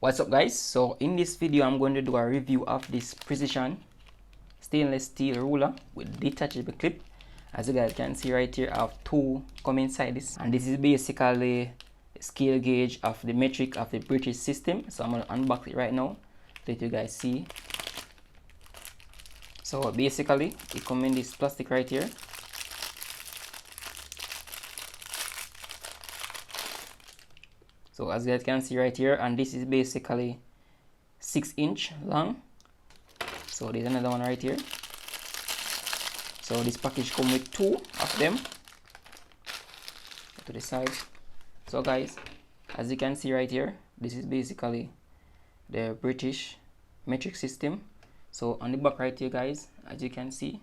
What's up guys? So in this video I'm going to do a review of this precision stainless steel ruler with detachable clip. As you guys can see right here, I have two come inside this, and this is basically the scale gauge of the metric of the British system. So I'm going to unbox it right now so that you guys see. So basically it comes in this plastic right here. So as you guys can see right here, and this is basically 6-inch long. So there's another one right here. So this package comes with two of them to the side. So guys, as you can see right here, this is basically the British metric system. So on the back right here guys, as you can see,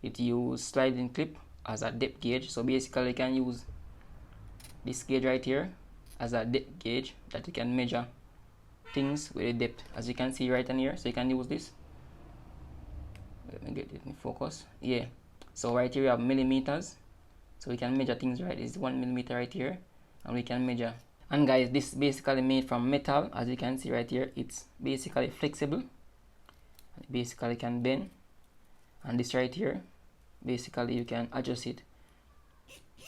it uses sliding clip as a depth gauge. So basically you can use this gauge right here as a depth gauge that you can measure things with a depth, as you can see right in here. So you can use this. Let me get it in focus. Yeah, so right here we have millimeters, so we can measure things. Right, it's 1 millimeter right here, and we can measure. And guys, this is basically made from metal. As you can see right here, it's basically flexible, it basically can bend. And this right here, basically you can adjust it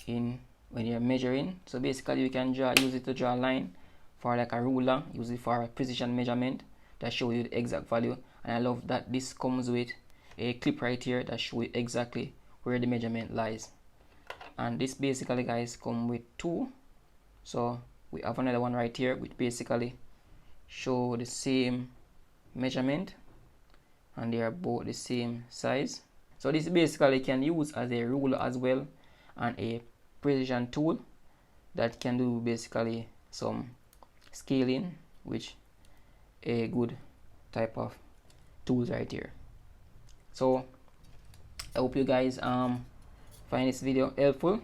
in when you're measuring. So basically you can use it to draw a line for like a ruler, use it for a precision measurement that shows you the exact value. And I love that this comes with a clip right here that shows you exactly where the measurement lies. And this basically guys come with two. So we have another one right here which basically show the same measurement, and they are both the same size. So this basically can use as a ruler as well, and a precision tool that can do basically some scaling, which a good type of tools right here. So I hope you guys find this video helpful.